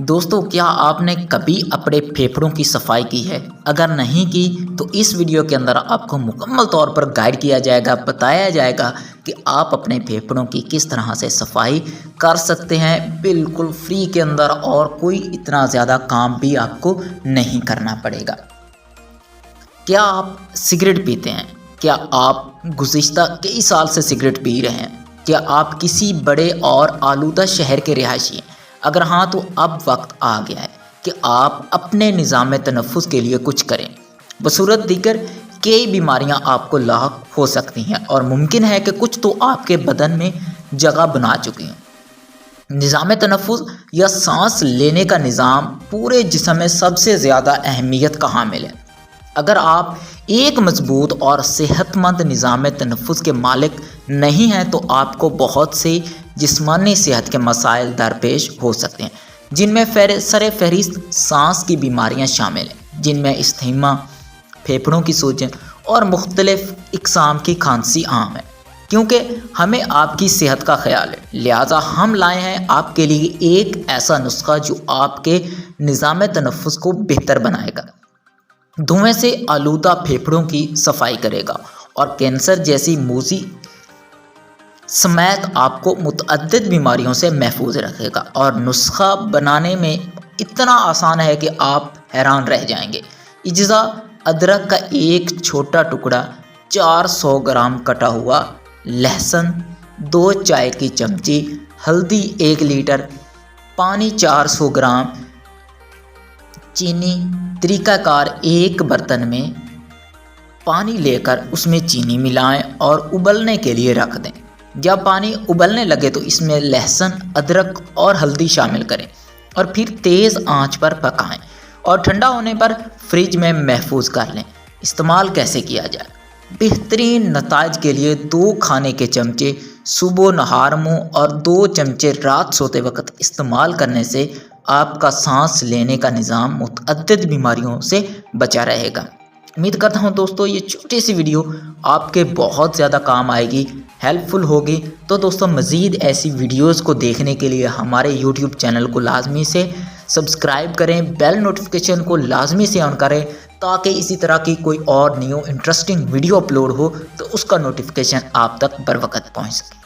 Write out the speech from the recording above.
دوستو کیا آپ نے کبھی اپنے پھیپھڑوں کی صفائی کی ہے؟ اگر نہیں کی تو اس ویڈیو کے اندر آپ کو مکمل طور پر گائیڈ کیا جائے گا، بتایا جائے گا کہ آپ اپنے پھیپھڑوں کی کس طرح سے صفائی کر سکتے ہیں بالکل فری کے اندر، اور کوئی اتنا زیادہ کام بھی آپ کو نہیں کرنا پڑے گا۔ کیا آپ سگریٹ پیتے ہیں؟ کیا آپ گزشتہ کئی سال سے سگریٹ پی رہے ہیں؟ کیا آپ کسی بڑے اور آلودہ شہر کے رہائشی ہیں؟ اگر ہاں تو اب وقت آ گیا ہے کہ آپ اپنے نظام تنفس کے لیے کچھ کریں۔ بصورت دیگر کئی بیماریاں آپ کو لاحق ہو سکتی ہیں، اور ممکن ہے کہ کچھ تو آپ کے بدن میں جگہ بنا چکی ہیں۔ نظام تنفس یا سانس لینے کا نظام پورے جسم میں سب سے زیادہ اہمیت کا حامل ہے۔ اگر آپ ایک مضبوط اور صحت مند نظام تنفس کے مالک نہیں ہیں تو آپ کو بہت سے جسمانی صحت کے مسائل درپیش ہو سکتے ہیں، جن میں سر فہرست سانس کی بیماریاں شامل ہیں، جن میں استھیما، پھیپھڑوں کی سوجن اور مختلف اقسام کی کھانسی عام ہے۔ کیونکہ ہمیں آپ کی صحت کا خیال ہے، لہٰذا ہم لائے ہیں آپ کے لیے ایک ایسا نسخہ جو آپ کے نظام تنفس کو بہتر بنائے گا، دھوئیں سے آلودہ پھیپھڑوں کی صفائی کرے گا اور کینسر جیسی موذی سمیت آپ کو متعدد بیماریوں سے محفوظ رکھے گا۔ اور نسخہ بنانے میں اتنا آسان ہے کہ آپ حیران رہ جائیں گے۔ اجزاء: ادرک کا ایک چھوٹا ٹکڑا، 400 گرام کٹا ہوا لہسن، 2 چائے کی چمچی ہلدی، 1 لیٹر پانی، 400 گرام چینی۔ طریقہ کار: ایک برتن میں پانی لے کر اس میں چینی ملائیں اور ابلنے کے لیے رکھ دیں۔ جب پانی ابلنے لگے تو اس میں لہسن، ادرک اور ہلدی شامل کریں اور پھر تیز آنچ پر پکائیں اور ٹھنڈا ہونے پر فریج میں محفوظ کر لیں۔ استعمال کیسے کیا جائے؟ بہترین نتائج کے لیے 2 کھانے کے چمچے صبح نہار منہ اور 2 چمچے رات سوتے وقت استعمال کرنے سے آپ کا سانس لینے کا نظام متعدد بیماریوں سے بچا رہے گا۔ امید کرتا ہوں دوستو یہ چھوٹی سی ویڈیو آپ کے بہت زیادہ کام آئے گی، ہیلپ فل ہوگی۔ تو دوستو مزید ایسی ویڈیوز کو دیکھنے کے لیے ہمارے یوٹیوب چینل کو لازمی سے سبسکرائب کریں، بیل نوٹیفیکیشن کو لازمی سے آن کریں تاکہ اسی طرح کی کوئی اور نیو انٹرسٹنگ ویڈیو اپلوڈ ہو تو اس کا نوٹیفیکیشن آپ تک بر وقت پہنچ سکے۔